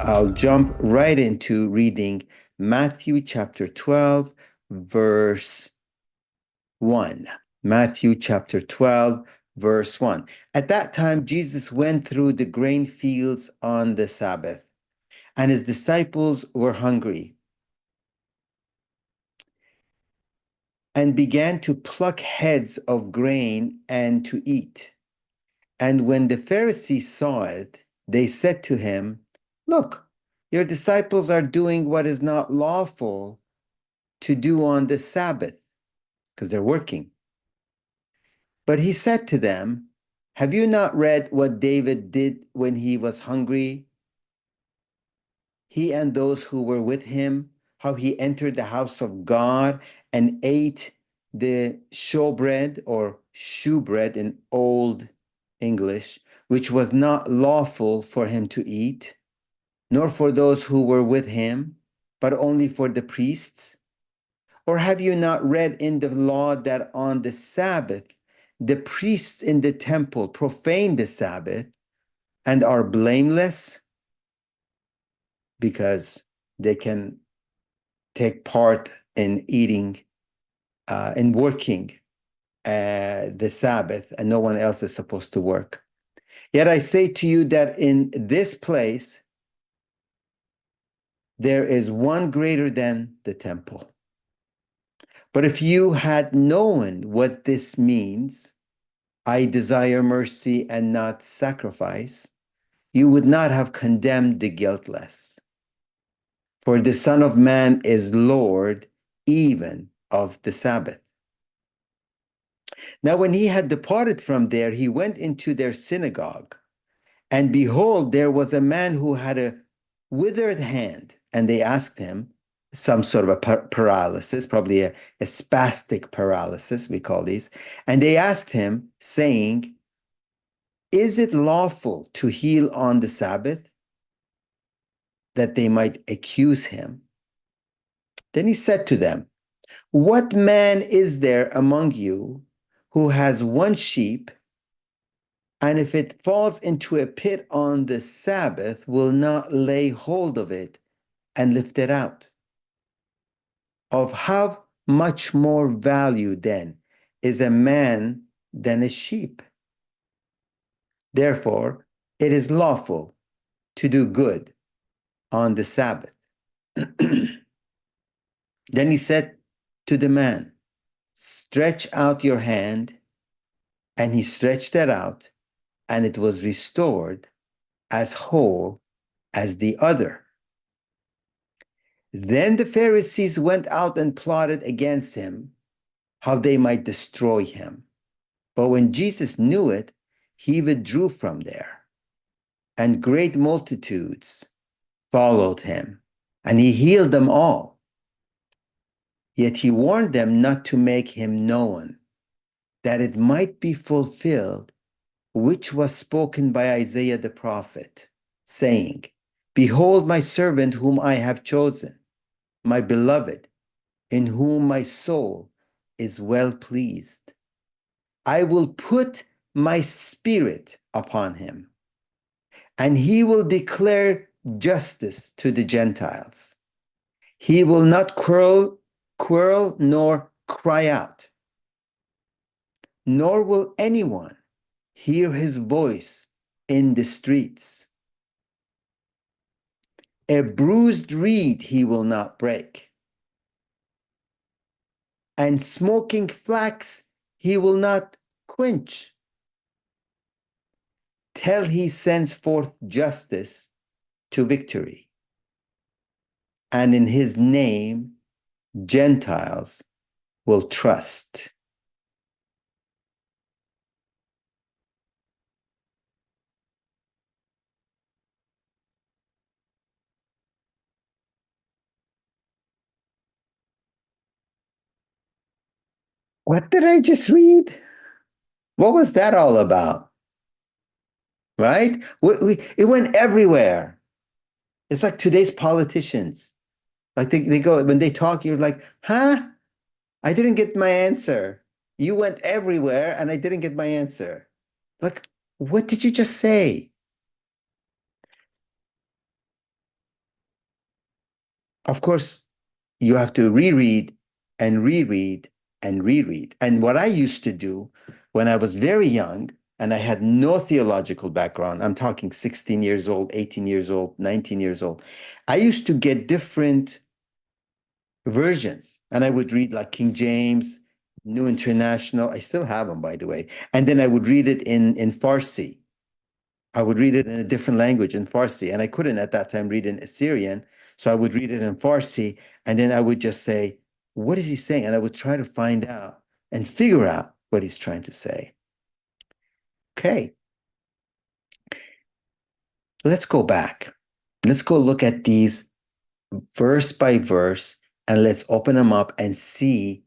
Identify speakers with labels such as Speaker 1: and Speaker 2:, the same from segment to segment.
Speaker 1: I'll jump right into reading Matthew chapter 12, verse 1. Matthew chapter 12, verse 1. At that time, Jesus went through the grain fields on the Sabbath, and his disciples were hungry and began to pluck heads of grain and to eat. And when the Pharisees saw it, they said to him, "Look, your disciples are doing what is not lawful to do on the Sabbath," because they're working. But he said to them, "Have you not read what David did when he was hungry? He and those who were with him, how he entered the house of God and ate the showbread or shewbread in Old English, which was not lawful for him to eat, nor for those who were with him, but only for the priests? Or have you not read in the law that on the Sabbath, the priests in the temple profane the Sabbath and are blameless because they can take part in eating and working the Sabbath, and no one else is supposed to work? Yet I say to you that in this place, there is one greater than the temple. But if you had known what this means, I desire mercy and not sacrifice, you would not have condemned the guiltless. For the Son of Man is Lord even of the Sabbath. Now, when he had departed from there, he went into their synagogue. And behold, there was a man who had a withered hand. And they asked him, some sort of a paralysis, probably a spastic paralysis, we call these. And they asked him, saying, "Is it lawful to heal on the Sabbath?" That they might accuse him. Then he said to them, "What man is there among you who has one sheep, and if it falls into a pit on the Sabbath, will not lay hold of it and lift it out? Of how much more value then is a man than a sheep? Therefore, it is lawful to do good on the Sabbath." Then he said to the man, "Stretch out your hand." And he stretched it out, and it was restored as whole as the other. Then the Pharisees went out and plotted against him, how they might destroy him. But when Jesus knew it, he withdrew from there, and great multitudes followed him, and he healed them all. Yet he warned them not to make him known, that it might be fulfilled which was spoken by Isaiah the prophet, saying, "Behold my servant whom I have chosen, my beloved, in whom my soul is well pleased. I will put my spirit upon him, and he will declare justice to the Gentiles. He will not quarrel nor cry out, nor will anyone hear his voice in the streets. A bruised reed he will not break, and smoking flax he will not quench, till he sends forth justice to victory. And in his name, Gentiles will trust." What did I just read? What was that all about? Right? It went everywhere. It's like today's politicians. Like they go, when they talk, you're like, huh? I didn't get my answer. You went everywhere and I didn't get my answer. Like, what did you just say? Of course, you have to reread and reread and reread. And what I used to do when I was very young and I had no theological background, I'm talking 16 years old, 18 years old, 19 years old, I used to get different versions and I would read like King James, New International. I still have them, by the way. And then I would read it in Farsi. I would read it in a different language in Farsi, and I couldn't at that time read in Assyrian. So I would read it in Farsi, and then I would just say, what is he saying? And I would try to find out and figure out what he's trying to say. Okay, let's go back. Let's go look at these verse by verse, and let's open them up and see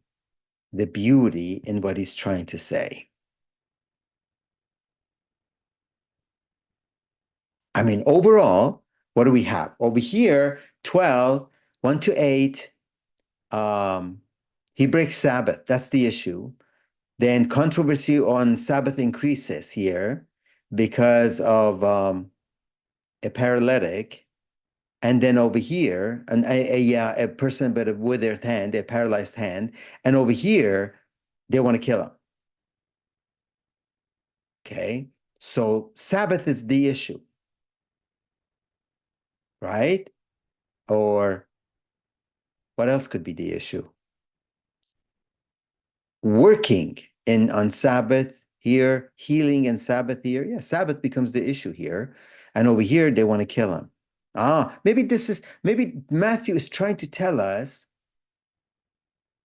Speaker 1: the beauty in what he's trying to say. I mean, overall, what do we have? Over here, 12, 1 to 8, he breaks Sabbath. That's the issue. Then controversy on Sabbath increases here because of a paralytic. And then over here, a person with a withered hand, a paralyzed hand. And over here, they want to kill him. Okay. So Sabbath is the issue, right? Or what else could be the issue? Working in on Sabbath here, healing and Sabbath here. Yeah, Sabbath becomes the issue here. And over here, they want to kill him. Maybe Matthew is trying to tell us,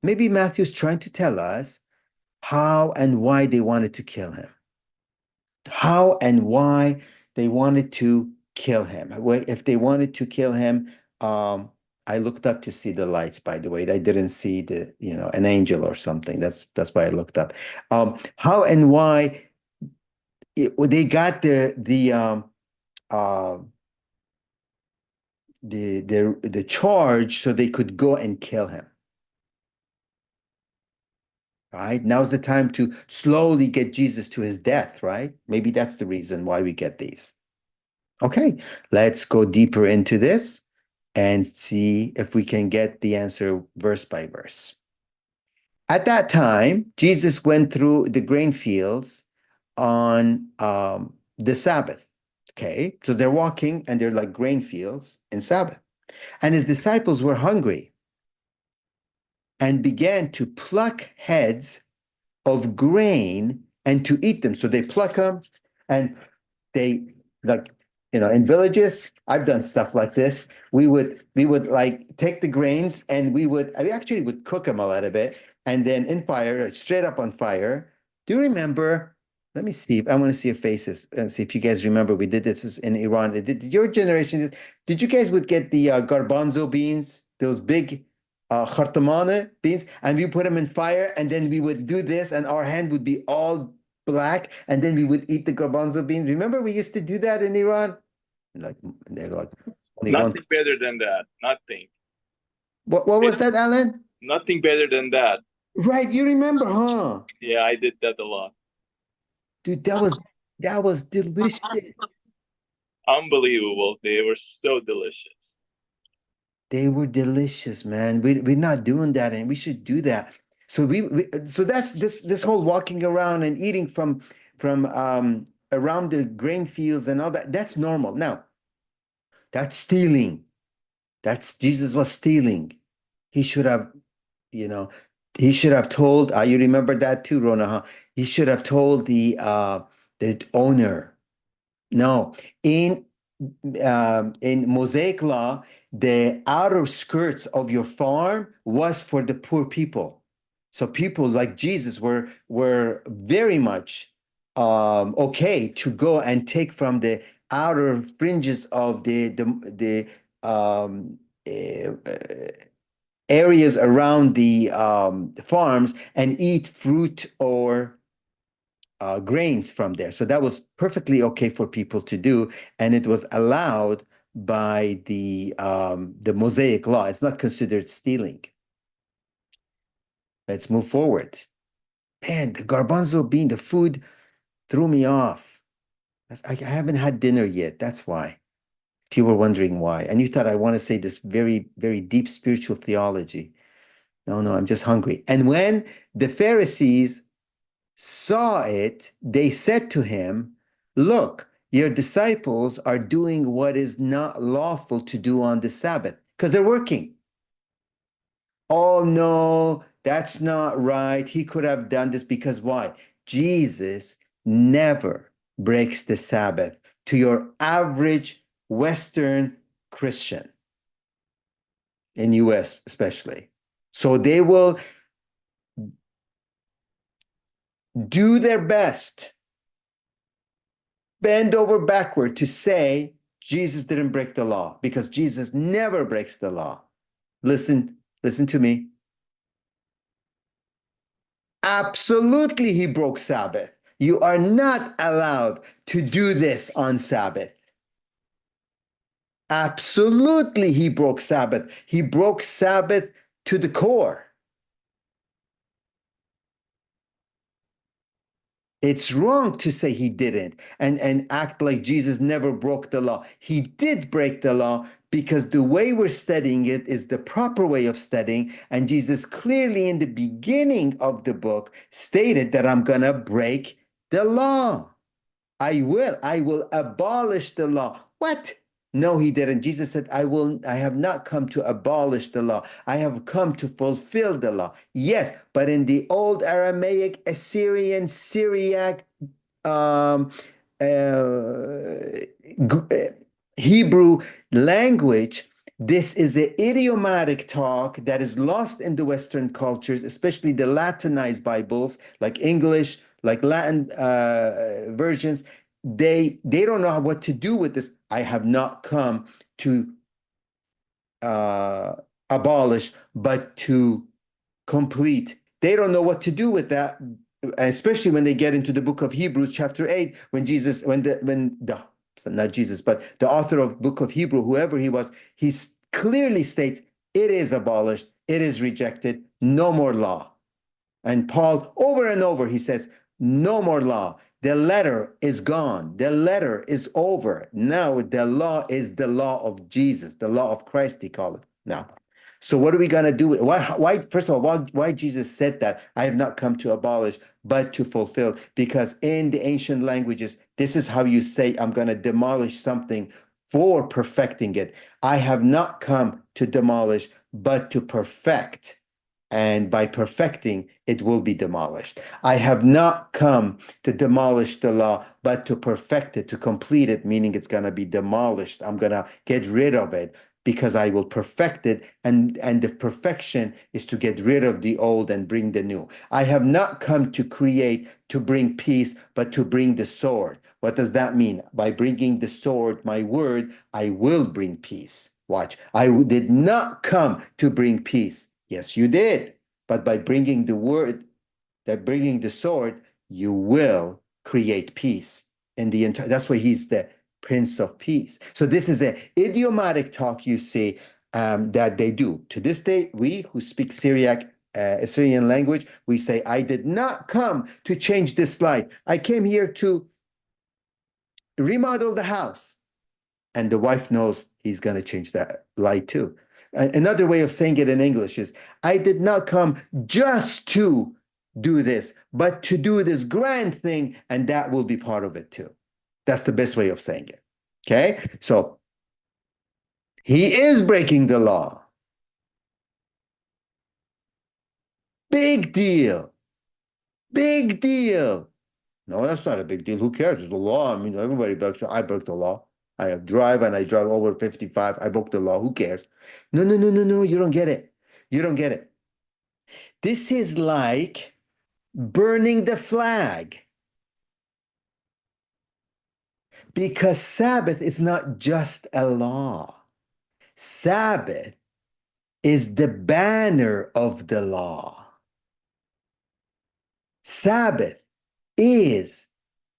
Speaker 1: maybe Matthew is trying to tell us how and why they wanted to kill him. How and why they wanted to kill him. If they wanted to kill him, I looked up to see the lights, by the way. I didn't see an angel or something. That's why I looked up. How and why they got uh, the charge so they could go and kill him. Right? Now's the time to slowly get Jesus to his death, right? Maybe that's the reason why we get these. Okay, let's go deeper into this and see if we can get the answer verse by verse. At that time, Jesus went through the grain fields on the Sabbath. Okay, so they're walking and they're like grain fields in Sabbath. And his disciples were hungry and began to pluck heads of grain and to eat them. So they pluck them and they like in villages, I've done stuff like this. We would like take the grains and we actually would cook them a little bit and then in fire, straight up on fire. Do you remember? Let me see if I want to see your faces and see if you guys remember we did this in Iran. Did your generation, did you guys would get the garbanzo beans, those big khartamane beans, and we put them in fire and then we would do this and our hand would be all black, and then we would eat the garbanzo beans. Remember, we used to do that in Iran. Like they're like only one.
Speaker 2: Nothing better than that. Nothing.
Speaker 1: What was that, Alan?
Speaker 2: Nothing better than that.
Speaker 1: Right, you remember, huh?
Speaker 2: Yeah, I did that a lot.
Speaker 1: Dude, that was delicious.
Speaker 2: Unbelievable. They were so delicious.
Speaker 1: They were delicious, man. We're not doing that, and we should do that. So so that's this whole walking around and eating from around the grain fields and all that. That's normal. Now, that's stealing. That's Jesus was stealing. He should have, you know, he should have told, you remember that too, Rona, huh? He should have told the owner. No, in Mosaic law, the outer skirts of your farm was for the poor people. So people like Jesus were very much okay to go and take from the outer fringes of the areas around the farms and eat fruit or grains from there. So that was perfectly okay for people to do, and it was allowed by the Mosaic law. It's not considered stealing. Let's move forward. Man, the garbanzo bean, the food threw me off. I haven't had dinner yet. That's why. If you were wondering why, and you thought I want to say this very, very deep spiritual theology. No, no, I'm just hungry. And when the Pharisees saw it, they said to him, "Look, your disciples are doing what is not lawful to do on the Sabbath," because they're working. Oh, no, that's not right. He could have done this because why? Jesus never breaks the Sabbath to your average Western Christian in US especially. So they will do their best, bend over backward to say Jesus didn't break the law because Jesus never breaks the law. Listen to me. Absolutely, he broke Sabbath. You are not allowed to do this on Sabbath. Absolutely, he broke Sabbath. He broke Sabbath to the core. It's wrong to say he didn't and act like Jesus never broke the law. He did break the law because the way we're studying it is the proper way of studying. And Jesus clearly in the beginning of the book stated that I'm going to break the law. I will abolish the law. What? No, he didn't. Jesus said, I have not come to abolish the law. I have come to fulfill the law. Yes, but in the old Aramaic, Assyrian, Syriac, um, uh, Hebrew language, this is an idiomatic talk that is lost in the Western cultures, especially the Latinized Bibles, like English, like Latin versions. They don't know what to do with this. I have not come to uh, abolish, but to complete. They don't know what to do with that, especially when they get into the book of Hebrews, chapter 8, when the so not Jesus, but the author of book of Hebrew, whoever he was, he clearly states it is abolished, it is rejected, no more law. And Paul, over and over, he says, no more law. The letter is gone. The letter is over. Now the law is the law of Jesus, the law of Christ, he called it now. So what are we going to do? Why, first of all, why Jesus said that? I have not come to abolish, but to fulfill. Because in the ancient languages, this is how you say, I'm going to demolish something for perfecting it. I have not come to demolish, but to perfect. And by perfecting, it will be demolished. I have not come to demolish the law, but to perfect it, to complete it, meaning it's going to be demolished. I'm going to get rid of it because I will perfect it. And the perfection is to get rid of the old and bring the new. I have not come to create, to bring peace, but to bring the sword. What does that mean? By bringing the sword, my word, I will bring peace. Watch, I did not come to bring peace. Yes, you did. But by bringing the word, that bringing the sword, you will create peace in the entire. That's why he's the Prince of Peace. So this is an idiomatic talk you see that they do. To this day, we who speak Syriac, Assyrian language, we say, I did not come to change this light. I came here to remodel the house. And the wife knows he's going to change that light too. Another way of saying it in English is, I did not come just to do this, but to do this grand thing, and that will be part of it too. That's the best way of saying it. Okay? So he is breaking the law. Big deal. Big deal. No, that's not a big deal. Who cares? It's the law. I mean, everybody breaks. I broke the law. I drive and I drive over 55. I broke the law. Who cares? No, no, no, no, no. You don't get it. You don't get it. This is like burning the flag because Sabbath is not just a law. Sabbath is the banner of the law. Sabbath is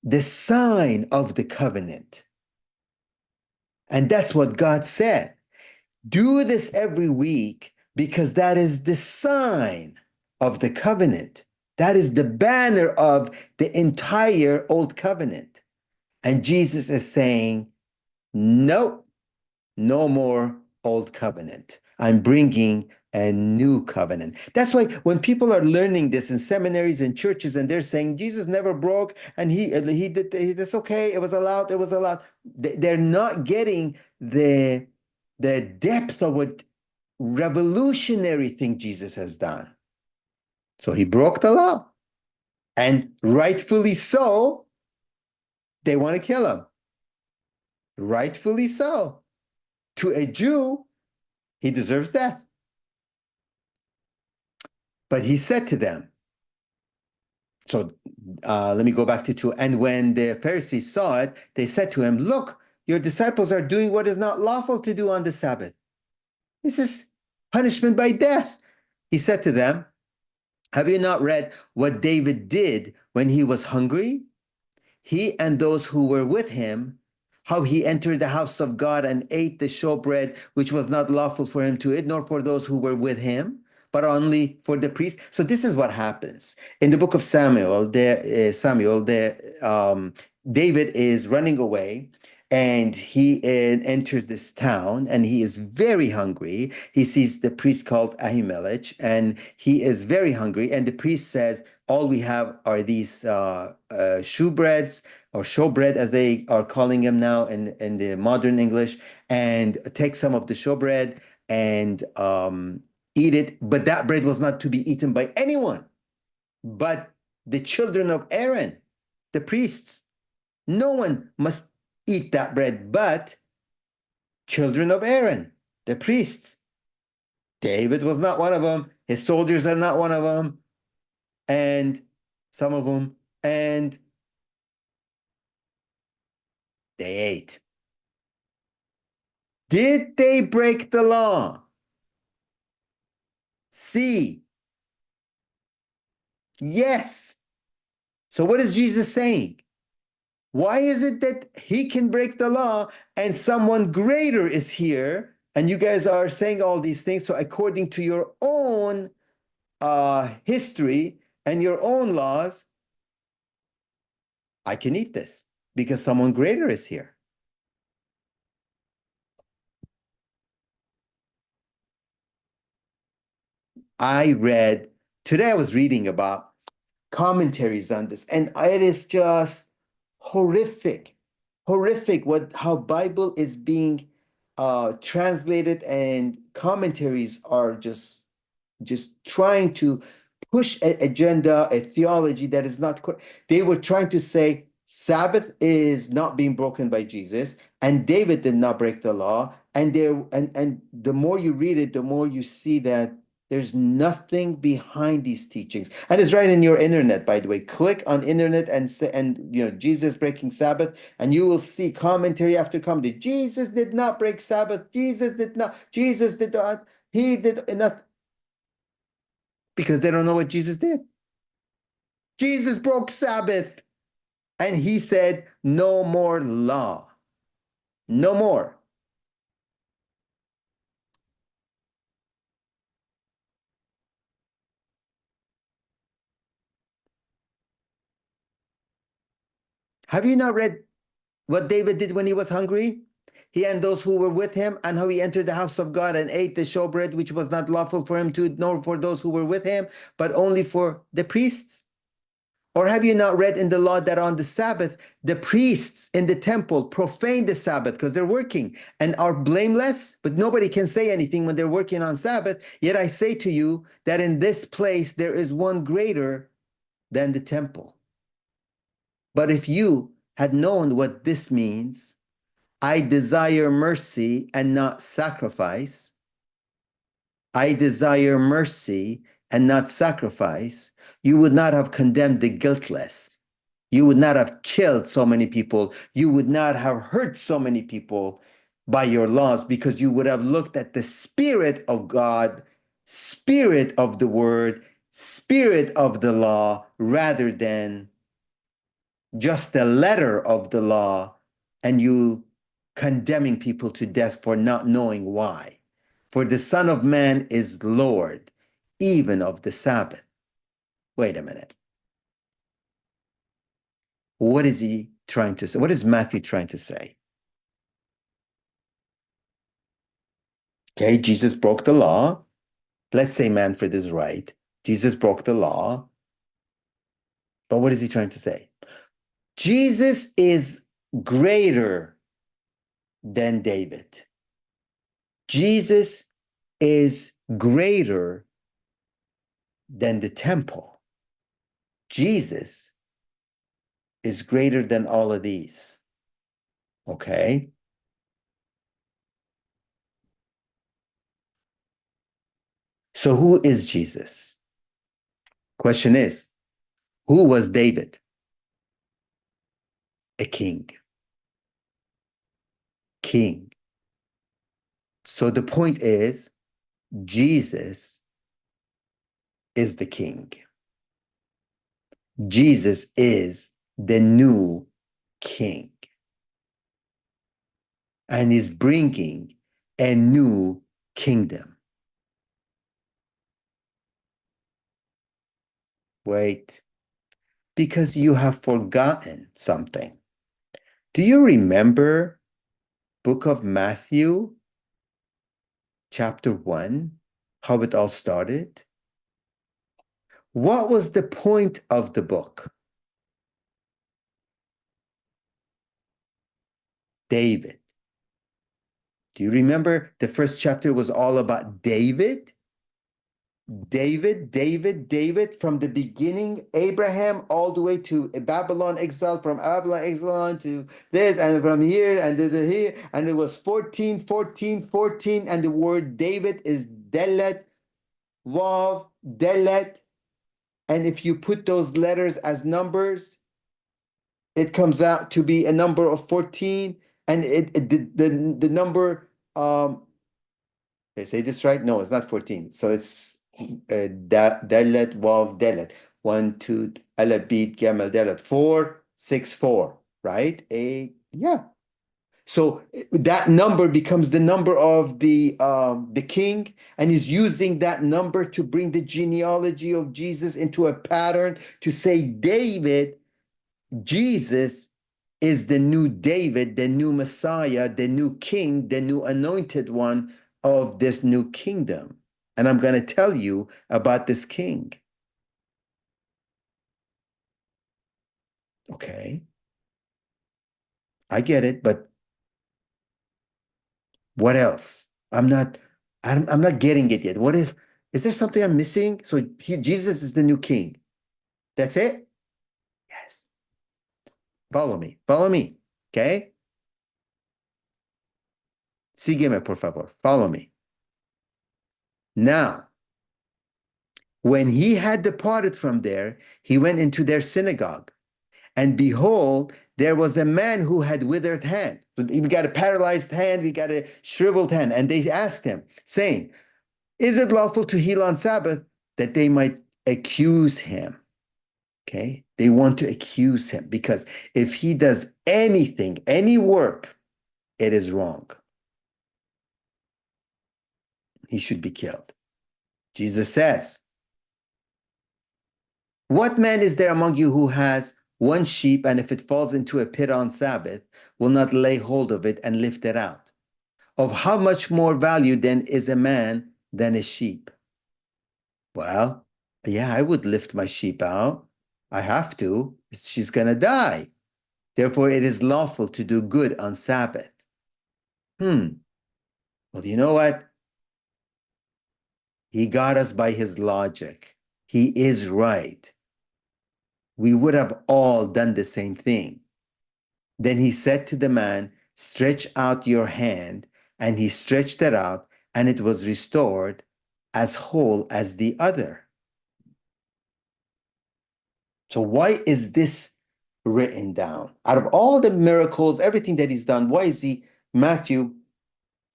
Speaker 1: the sign of the covenant. And that's what God said. Do this every week because that is the sign of the covenant. That is the banner of the entire old covenant. And Jesus is saying, nope, No more old covenant. I'm bringing a new covenant. That's why when people are learning this in seminaries and churches and they're saying Jesus never broke and he did that's okay, it was allowed, it was allowed. They're not getting the depth of what revolutionary thing Jesus has done. So he broke the law. And rightfully so, they want to kill him. Rightfully so. To a Jew, he deserves death. But he said to them, so let me go back to 2. And when the Pharisees saw it, they said to him, look, your disciples are doing what is not lawful to do on the Sabbath. This is punishment by death. He said to them, have you not read what David did when he was hungry? He and those who were with him, how he entered the house of God and ate the showbread, which was not lawful for him to eat, nor for those who were with him, but only for the priest. So this is what happens in the book of Samuel. David is running away, and he enters this town, and he is very hungry. He sees the priest called Ahimelech, and he is very hungry. And the priest says, all we have are these shewbreads or showbread, as they are calling them now in the modern English, and take some of the showbread and eat it. But that bread was not to be eaten by anyone but the children of Aaron, the priests. No one must eat that bread but children of Aaron, the priests. David was not one of them. His soldiers are not one of them. And some of them, and they ate. Did they break the law? C. Yes. So what is Jesus saying? Why is it that he can break the law and someone greater is here, and you guys are saying all these things? So according to your own history and your own laws, I can eat this because someone greater is here. Today I was reading about commentaries on this, and it is just horrific, horrific how Bible is being translated, and commentaries are just trying to push an agenda, a theology that is not correct. They were trying to say Sabbath is not being broken by Jesus, and David did not break the law. And the more you read it, the more you see that there's nothing behind these teachings. And it's right in your internet, by the way. Click on internet and say, and Jesus breaking Sabbath, and you will see commentary after commentary. Jesus did not break Sabbath. Jesus did not. Jesus did not. He did not, because they don't know what Jesus did. Jesus broke Sabbath, and he said, no more law. No more. Have you not read what David did when he was hungry? He and those who were with him, and how he entered the house of God and ate the showbread, which was not lawful for him to eat, nor for those who were with him, but only for the priests. Or have you not read in the law that on the Sabbath, the priests in the temple profane the Sabbath because they're working and are blameless, but nobody can say anything when they're working on Sabbath? Yet I say to you that in this place there is one greater than the temple. But if you had known what this means, I desire mercy and not sacrifice. I desire mercy and not sacrifice. You would not have condemned the guiltless. You would not have killed so many people. You would not have hurt so many people by your laws, because you would have looked at the Spirit of God, Spirit of the Word, Spirit of the law, rather than just the letter of the law, and you condemning people to death for not knowing why. For the Son of Man is Lord, even of the Sabbath. Wait a minute. What is he trying to say? What is Matthew trying to say? Okay, Jesus broke the law. Let's say Manfred is right. Jesus broke the law. But what is he trying to say? Jesus is greater than David. Jesus is greater than the temple. Jesus is greater than all of these. Okay? So who is Jesus? Question is, who was David? A king. King. So the point is, Jesus is the king. Jesus is the new king. And is bringing a new kingdom. Wait, because you have forgotten something. Do you remember book of Matthew, chapter 1, how it all started? What was the point of the book? David. Do you remember the first chapter was all about David? David, from the beginning, Abraham, all the way to Babylon exile, from Babylon exile to this, and from here, and to here, and it was 14, 14, 14, and the word David is Delet, Wav, Delet, and if you put those letters as numbers, it comes out to be a number of 14, and the number, did I say this right? No, it's not 14. So it's Dalet, Wav, Dalet. 1, 2, Aleph, Beat, Gamel, Dalet. 4, 6, 4, right? Yeah. So that number becomes the number of the king, and he's using that number to bring the genealogy of Jesus into a pattern to say David, Jesus is the new David, the new Messiah, the new king, the new anointed one of this new kingdom. And I'm going to tell you about this king. Okay, I get it, but what else? I'm not getting it yet. Is there something I'm missing? So Jesus is the new king. That's it? Yes. Follow me. Follow me. Okay? Sígueme, por favor. Follow me. Now, when he had departed from there, he went into their synagogue. And behold, there was a man who had withered hand. We got a paralyzed hand, we got a shriveled hand. And they asked him, saying, is it lawful to heal on Sabbath? That they might accuse him. Okay? They want to accuse him because if he does anything, any work, it is wrong. He should be killed. Jesus says, what man is there among you who has one sheep, and if it falls into a pit on Sabbath, will not lay hold of it and lift it out? Of how much more value then is a man than a sheep? Well, yeah, I would lift my sheep out. I have to. She's going to die. Therefore, it is lawful to do good on Sabbath. Well, you know what? He got us by his logic. He is right. We would have all done the same thing. Then he said to the man, stretch out your hand. And he stretched it out, and it was restored as whole as the other. So why is this written down? Out of all the miracles, everything that he's done, why is Matthew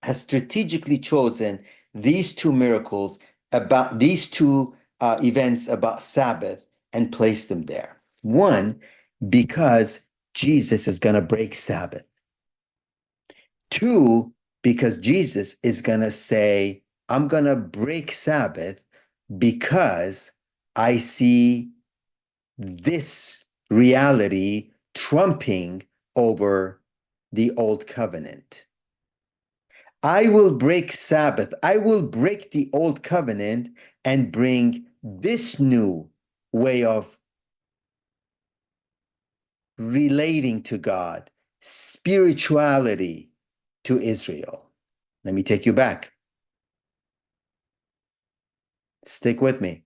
Speaker 1: has strategically chosen these two miracles about these two events about Sabbath and placed them there? One, because Jesus is going to break Sabbath. Two, because Jesus is going to say, I'm going to break Sabbath because I see this reality trumping over the old covenant. I will break Sabbath. I will break the old covenant and bring this new way of relating to God, spirituality to Israel. Let me take you back. Stick with me.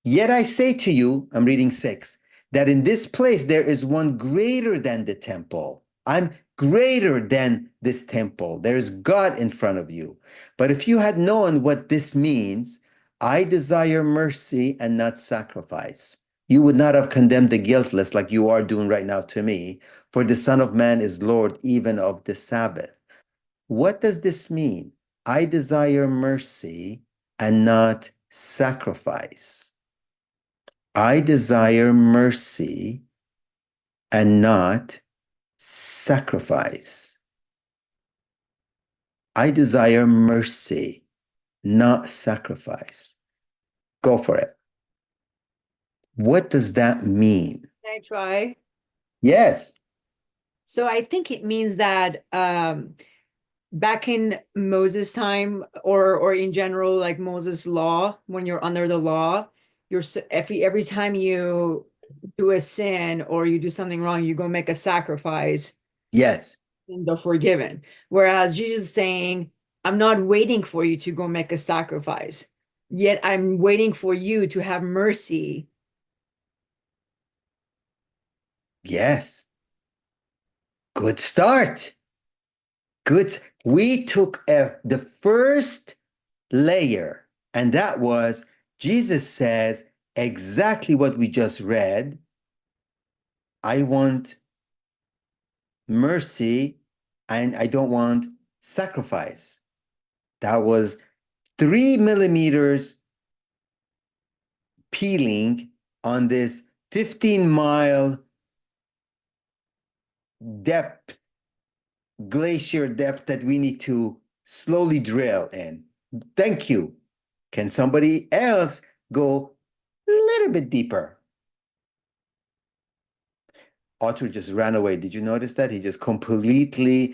Speaker 1: Yet I say to you, I'm reading 6, that in this place there is one greater than the temple. I'm greater than this temple. There is God in front of you. But if you had known what this means, I desire mercy and not sacrifice, you would not have condemned the guiltless like you are doing right now to me, for the Son of Man is Lord even of the Sabbath. What does this mean? I desire mercy and not sacrifice. I desire mercy and not sacrifice. I desire mercy, not sacrifice. Go for it. What does that mean?
Speaker 3: Can I try?
Speaker 1: Yes.
Speaker 3: So I think it means that back in Moses' time, or in general, like Moses' law, when you're under the law, every time you do a sin or you do something wrong, you go make a sacrifice,
Speaker 1: Yes.
Speaker 3: sins are forgiven. Whereas Jesus is saying, I'm not waiting for you to go make a sacrifice, yet I'm waiting for you to have mercy.
Speaker 1: Yes. Good start. Good. We took the first layer, and that was Jesus says exactly what we just read. I want mercy and I don't want sacrifice. That was 3 millimeters peeling on this 15-mile depth, glacier depth that we need to slowly drill in. Thank you. Can somebody else go a little bit deeper? Arthur just ran away. Did you notice that? He just completely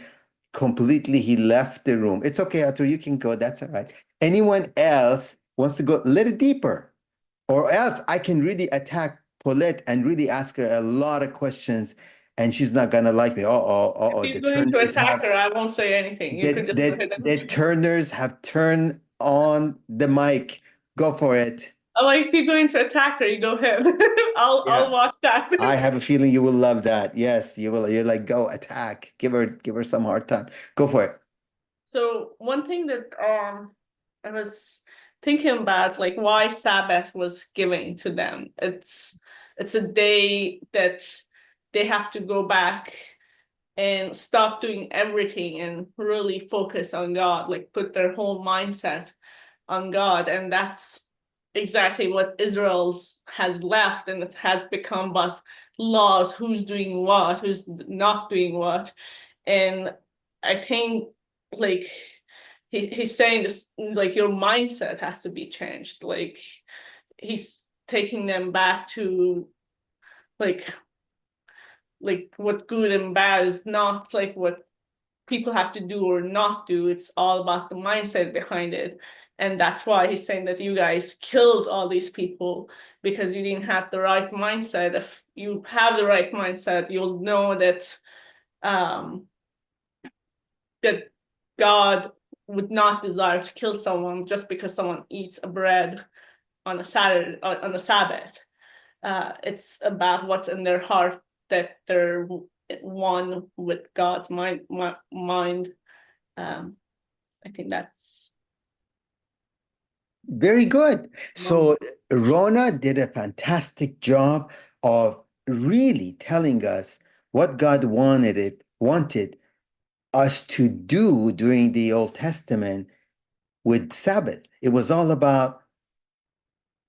Speaker 1: he left the room. It's okay, Arthur, you can go. That's all right. Anyone else wants to go a little deeper? Or else I can really attack Paulette and really ask her a lot of questions and she's not gonna like me.
Speaker 4: If
Speaker 1: The
Speaker 4: you're going to
Speaker 1: Turners
Speaker 4: attack
Speaker 1: have
Speaker 4: her, I won't say anything. You could just go ahead
Speaker 1: the
Speaker 4: and.
Speaker 1: Turners have turned on the mic. Go for it.
Speaker 4: Oh, like if you're going to attack her, you go ahead.
Speaker 1: Yeah.
Speaker 4: I'll watch that.
Speaker 1: I have a feeling you will love that. Yes, you will. You're like, go attack. Give her some hard time. Go for it.
Speaker 4: So one thing that I was thinking about, like why Sabbath was given to them. It's a day that they have to go back and stop doing everything and really focus on God, like put their whole mindset on God. And that's exactly what Israel has left, and it has become but laws, who's doing what, who's not doing what. And I think like he's saying this, like your mindset has to be changed. Like he's taking them back to like what good and bad is not like what people have to do or not do. It's all about the mindset behind it. And that's why he's saying that you guys killed all these people because you didn't have the right mindset. If you have the right mindset, you'll know um, that God would not desire to kill someone just because someone eats a bread on a Saturday on a Sabbath. It's about what's in their heart, that they're one with God's mind. I think that's
Speaker 1: Very good. So Rona did a fantastic job of really telling us what God wanted us to do during the Old Testament with Sabbath. It was all about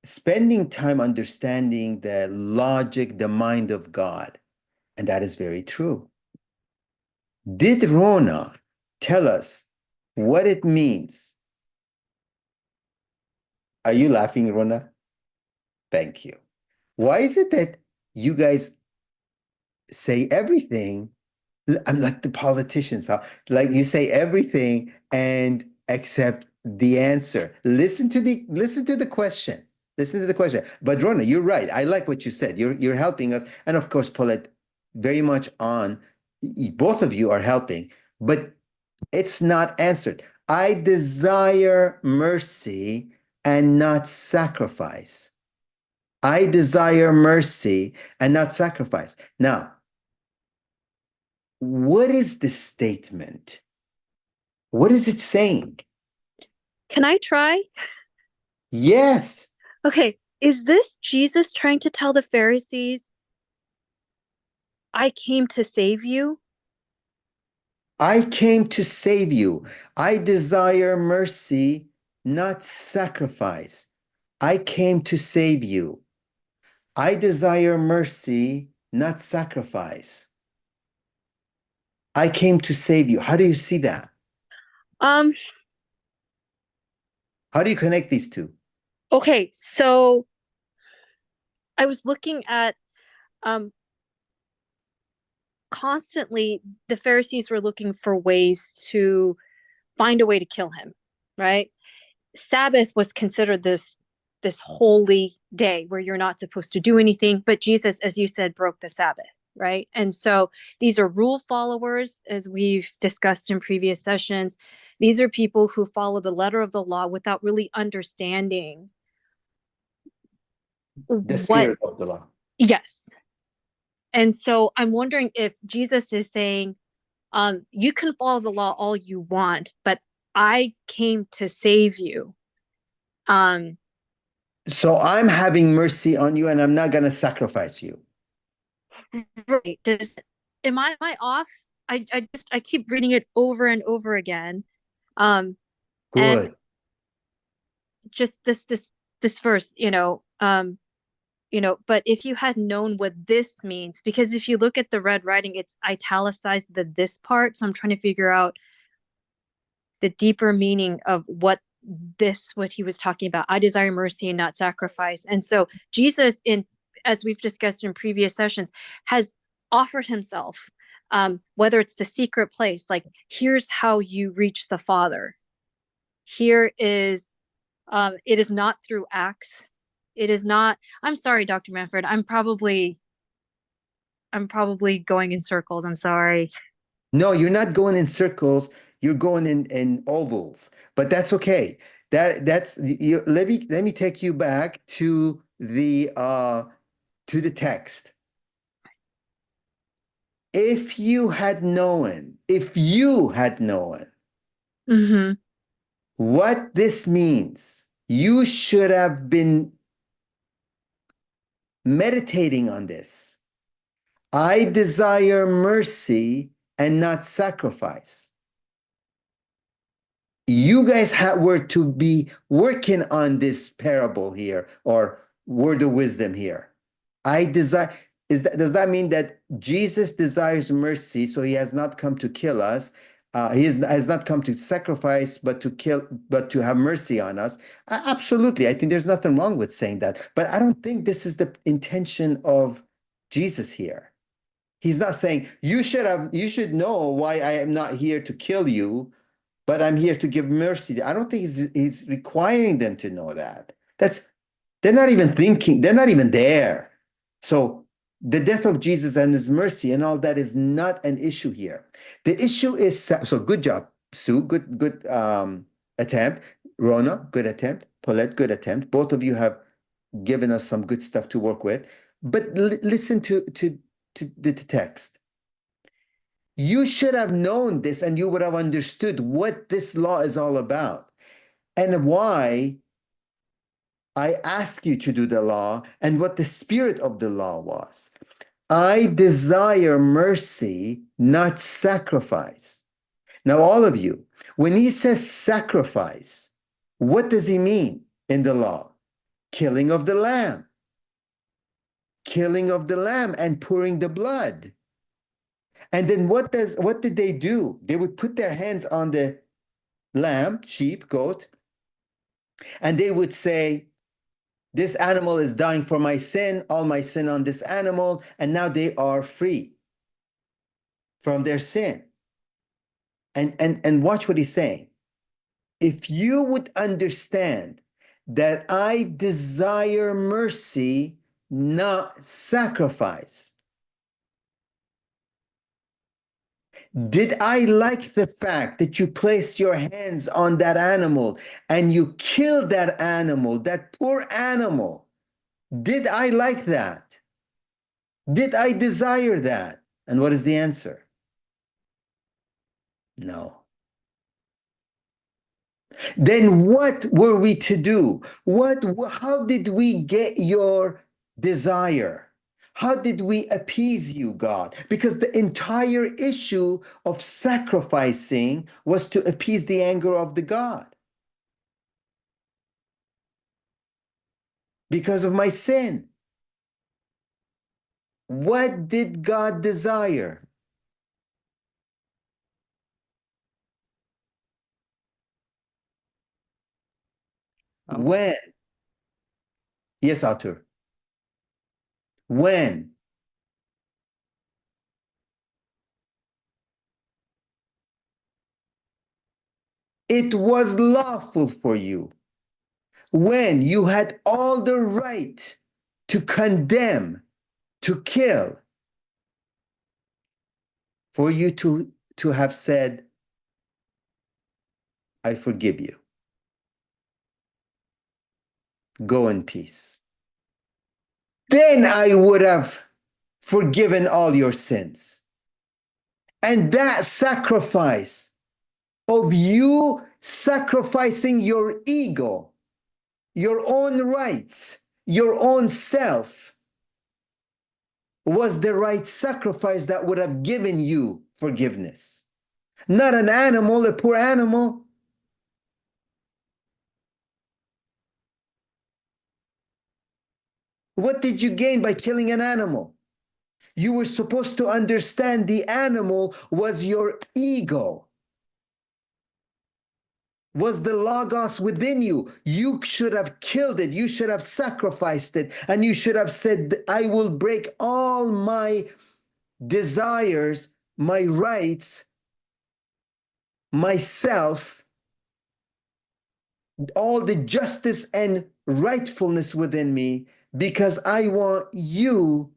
Speaker 1: spending time understanding the logic, the mind of God. And that is very true. Did Rona tell us what it means? Are you laughing, Rona? Thank you. Why is it that you guys say everything I'm like the politicians, huh? Like you say everything and accept the answer. Listen to the question. Listen to the question. But Rona, you're right. I like what you said. You're helping us. And of course, Paulette, very much on. Both of you are helping, but it's not answered. I desire mercy and not sacrifice. I desire mercy and not sacrifice. Now, what is this statement? What is it saying?
Speaker 5: Can I try?
Speaker 1: Yes,
Speaker 5: Okay, is this Jesus trying to tell the Pharisees, I came to save you?
Speaker 1: I came to save you. I desire mercy, not sacrifice. I came to save you. I desire mercy, not sacrifice. I came to save you. How do you see that?
Speaker 5: Um,
Speaker 1: How do you connect these two?
Speaker 5: okay, so I was looking at um constantly the Pharisees were looking for ways to find a way to kill him, right? Sabbath was considered this holy day where you're not supposed to do anything, but Jesus, as you said, broke the Sabbath, right? And so these are rule followers, as we've discussed in previous sessions. These are people who follow the letter of the law without really understanding
Speaker 1: The
Speaker 5: what,
Speaker 1: spirit of the law.
Speaker 5: yes. And so I'm wondering if Jesus is saying, you can follow the law all you want, but I came to save you.
Speaker 1: So I'm having mercy on you and I'm not going to sacrifice you.
Speaker 5: Right. Am I off? I keep reading it over and over again. And
Speaker 1: Good.
Speaker 5: just this verse, but if you had known what this means, because if you look at the red writing, it's italicized this part. So I'm trying to figure out the deeper meaning of what he was talking about. I desire mercy and not sacrifice. And so Jesus, as we've discussed in previous sessions, has offered himself, whether it's the secret place, like here's how you reach the Father. Here is, it is not through acts. It is not. I'm sorry, Dr. Manfred. I'm probably going in circles. I'm sorry.
Speaker 1: No, you're not going in circles. You're going in ovals, but that's okay. That's you, let me take you back to the text. If you had known
Speaker 5: Mm-hmm.
Speaker 1: what this means, you should have been meditating on this. I desire mercy and not sacrifice. You guys were to be working on this parable here or word of wisdom here. I desire, does that mean that Jesus desires mercy, so he has not come to kill us? Has not come to sacrifice, but to kill, but to have mercy on us. Absolutely. I think there's nothing wrong with saying that. But I don't think this is the intention of Jesus here. He's not saying you should know why I am not here to kill you, but I'm here to give mercy. I don't think he's requiring them to know that. They're not even thinking, they're not even there. So the death of Jesus and his mercy and all that is not an issue here. The issue is, so good job, Sue, good attempt. Rona, good attempt. Paulette, good attempt. Both of you have given us some good stuff to work with. But listen to the text. You should have known this and you would have understood what this law is all about and why I asked you to do the law and what the spirit of the law was. I desire mercy, not sacrifice. Now, all of you, when he says sacrifice, what does he mean in the law? Killing of the lamb. Killing of the lamb and pouring the blood. And then what did they do? They would put their hands on the lamb, sheep, goat, and they would say, this animal is dying for my sin, all my sin on this animal, and now they are free. from their sin. And watch what he's saying. If you would understand that I desire mercy, not sacrifice. Did I like the fact that you placed your hands on that animal and you killed that animal, that poor animal? Did I like that? Did I desire that? And what is the answer? No. Then what were we to do? How did we get your desire? How did we appease you, God? Because the entire issue of sacrificing was to appease the anger of the God. Because of my sin. What did God desire? When? Yes, Arthur. When? It was lawful for you. When you had all the right to condemn, to kill, for you to have said, I forgive you. Go in peace. Then I would have forgiven all your sins. And that sacrifice of you sacrificing your ego, your own rights, your own self, was the right sacrifice that would have given you forgiveness. Not an animal, a poor animal. What did you gain by killing an animal? You were supposed to understand the animal was your ego, was the logos within you. You should have killed it. You should have sacrificed it. And you should have said, I will break all my desires, my rights, myself, all the justice and rightfulness within me, because I want you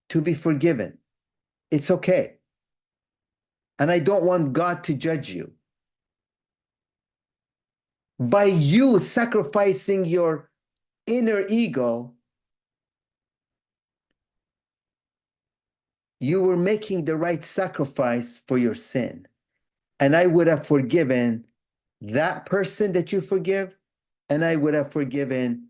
Speaker 1: to be forgiven. It's okay. And I don't want God to judge you. By you sacrificing your inner ego, you were making the right sacrifice for your sin. And I would have forgiven that person that you forgive, and I would have forgiven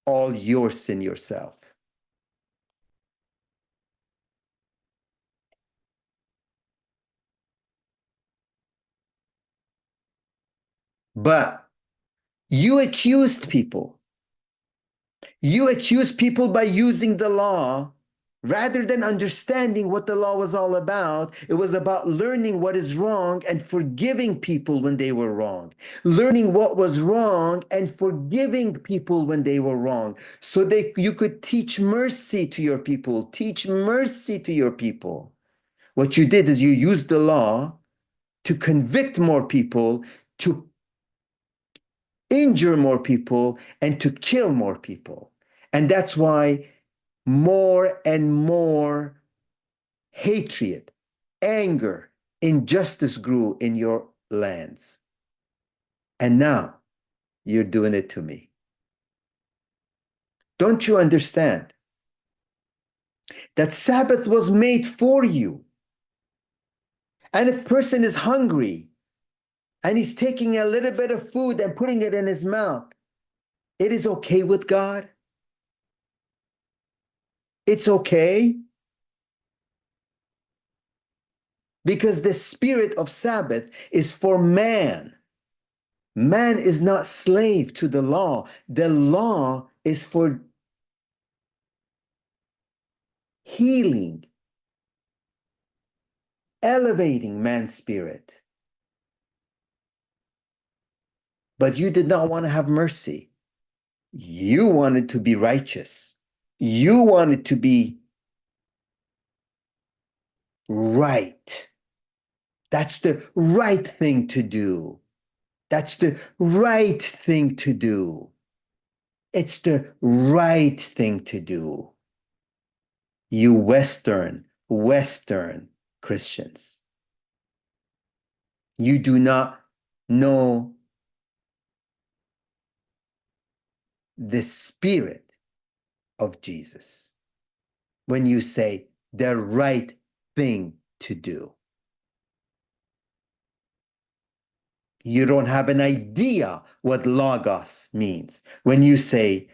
Speaker 1: all your sin yourself. But you accused people. You accused people by using the law rather than understanding what the law was all about. It was about learning what is wrong and forgiving people when they were wrong. Learning what was wrong and forgiving people when they were wrong. So you could teach mercy to your people. Teach mercy to your people. What you did is you used the law to convict more people, to injure more people, and to kill more people. And that's why more and more hatred, anger, injustice grew in your lands. And now you're doing it to me. Don't you understand that Sabbath was made for you? And if a person is hungry and he's taking a little bit of food and putting it in his mouth, it is okay with God? It's okay? Because the spirit of Sabbath is for man. Man is not slave to the law. The law is for healing, elevating man's spirit. But you did not want to have mercy. You wanted to be righteous. You want it to be right. That's the right thing to do. That's the right thing to do. It's the right thing to do. You Western Christians, you do not know the spirit of Jesus when you say the right thing to do. You don't have an idea what logos means when you say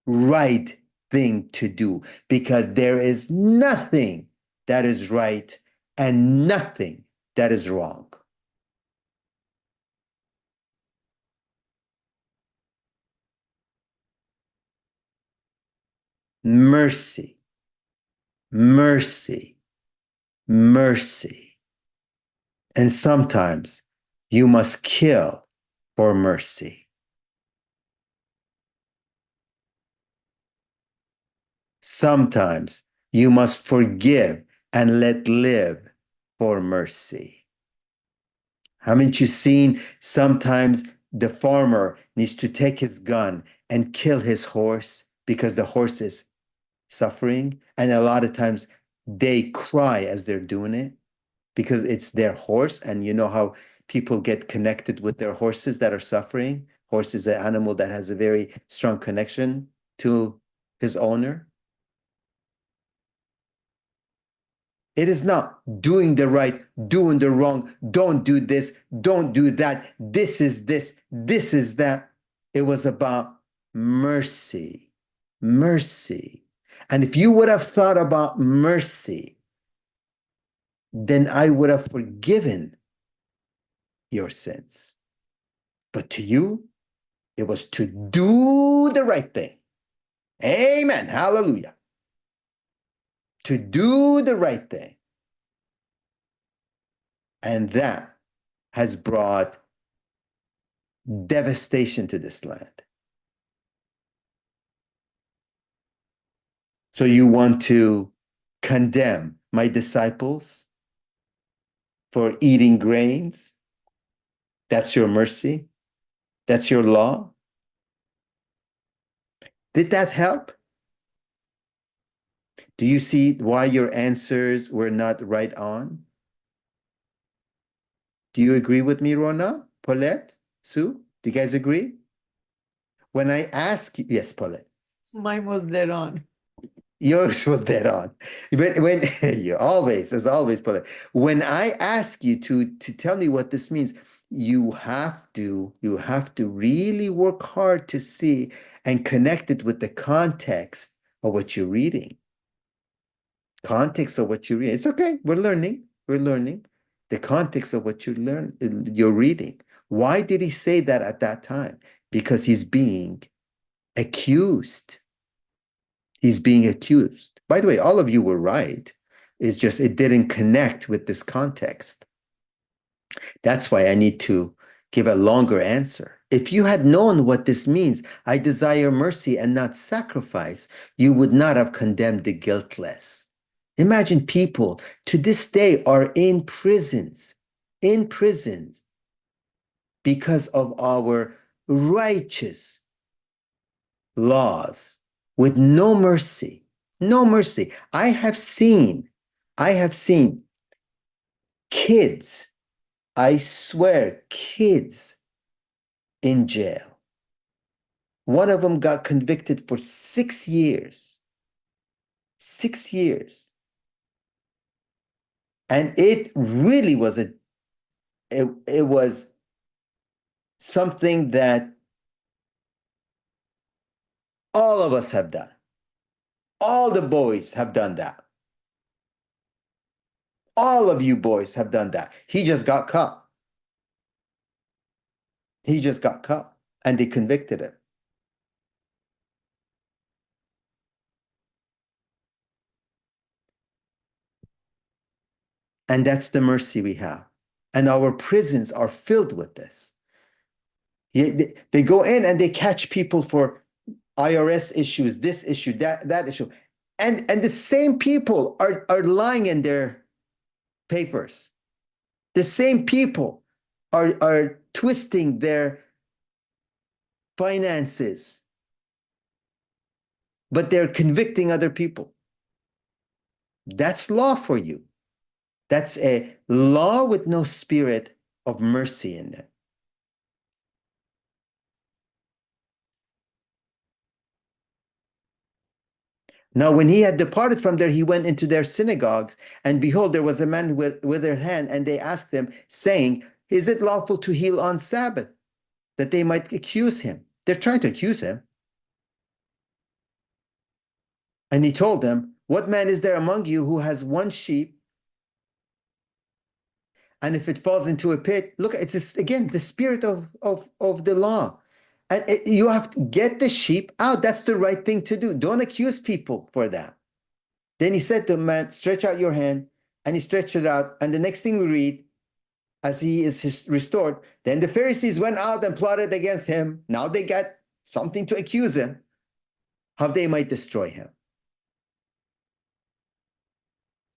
Speaker 1: right thing to do, because there is nothing that is right and nothing that is wrong. Mercy, mercy, mercy. And sometimes you must kill for mercy. Sometimes you must forgive and let live for mercy. Haven't you seen sometimes the farmer needs to take his gun and kill his horse because the horse is suffering? And a lot of times they cry as they're doing it because it's their horse. And you know how people get connected with their horses that are suffering? Horse is an animal that has a very strong connection to his owner. It is not doing the right, doing the wrong, don't do this, don't do that, this is this, this is that. It was about mercy, mercy. And if you would have thought about mercy, then I would have forgiven your sins. But to you, it was to do the right thing. Amen. Hallelujah. To do the right thing. And that has brought devastation to this land. So you want to condemn my disciples for eating grains? That's your mercy? That's your law? Did that help? Do you see why your answers were not right on? Do you agree with me, Rona, Paulette, Sue? Do you guys agree? When I ask you, yes, Paulette.
Speaker 3: Mine was dead on.
Speaker 1: Yours was dead on. When you always, as always, Paulette. When I ask you to tell me what this means, you have to really work hard to see and connect it with the context of what you're reading. Context of what you read. It's okay. We're learning. We're learning the context of what you're reading. Why did he say that at that time? Because he's being accused. He's being accused. By the way, all of you were right. It's just it didn't connect with this context. That's why I need to give a longer answer. If you had known what this means, I desire mercy and not sacrifice, you would not have condemned the guiltless. Imagine people to this day are in prisons because of our righteous laws with no mercy, no mercy. I have seen kids, I swear, kids in jail. One of them got convicted for 6 years. 6 years. And it really was it was something that all of us have done. All the boys have done that. All of you boys have done that. He just got caught. He just got caught and they convicted him. And that's the mercy we have. And our prisons are filled with this. They go in and they catch people for IRS issues, this issue, that issue. And the same people are lying in their papers. The same people are twisting their finances, but they're convicting other people. That's law for you. That's a law with no spirit of mercy in it. Now, when he had departed from there, he went into their synagogues, and behold, there was a man with their hand, and they asked him, saying, is it lawful to heal on Sabbath? That they might accuse him. They're trying to accuse him. And he told them, what man is there among you who has one sheep, and if it falls into a pit, look, it's again the spirit of the law. And you have to get the sheep out. That's the right thing to do. Don't accuse people for that. Then he said to the man, stretch out your hand. And he stretched it out. And the next thing we read, as he is restored, then the Pharisees went out and plotted against him. Now they got something to accuse him, how they might destroy him.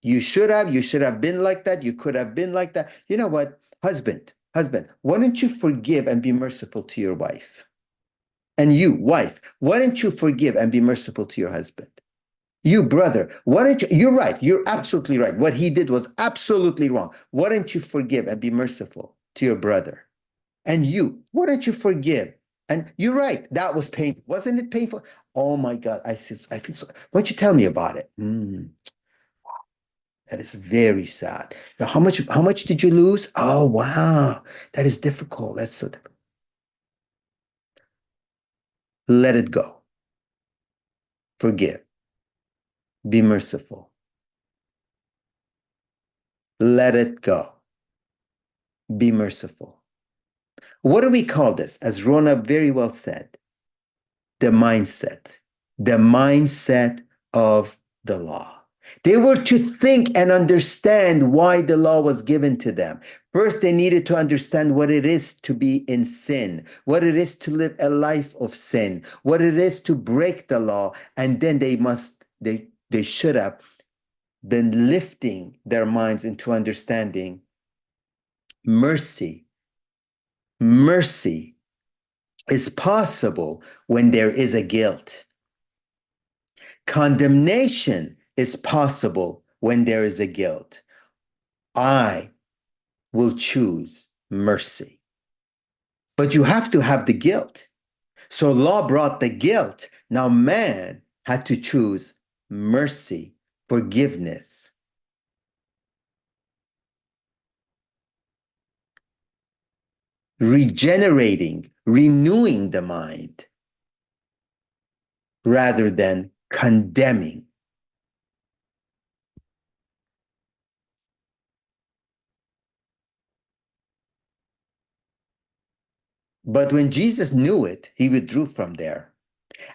Speaker 1: You should have been like that. You could have been like that. You know what? Husband, why don't you forgive and be merciful to your wife? And you, wife, why don't you forgive and be merciful to your husband? You, brother, why don't you, you're right. You're absolutely right. What he did was absolutely wrong. Why don't you forgive and be merciful to your brother? And you, why don't you forgive? And you're right. That was painful. Wasn't it painful? Oh my God. I feel so. Why don't you tell me about it? That is very sad. Now, how much did you lose? Oh, wow. That is difficult. That's so difficult. Let it go. Forgive. Be merciful. Let it go. Be merciful. What do we call this? As Rona very well said, the mindset of the law. They were to think and understand why the law was given to them. First, they needed to understand what it is to be in sin, what it is to live a life of sin, what it is to break the law, and then they should have been lifting their minds into understanding mercy. Mercy is possible when there is a guilt. Condemnation is possible when there is a guilt. I will choose mercy. But you have to have the guilt. So law brought the guilt. Now man had to choose mercy, forgiveness. Regenerating, renewing the mind rather than condemning. But when Jesus knew it, he withdrew from there.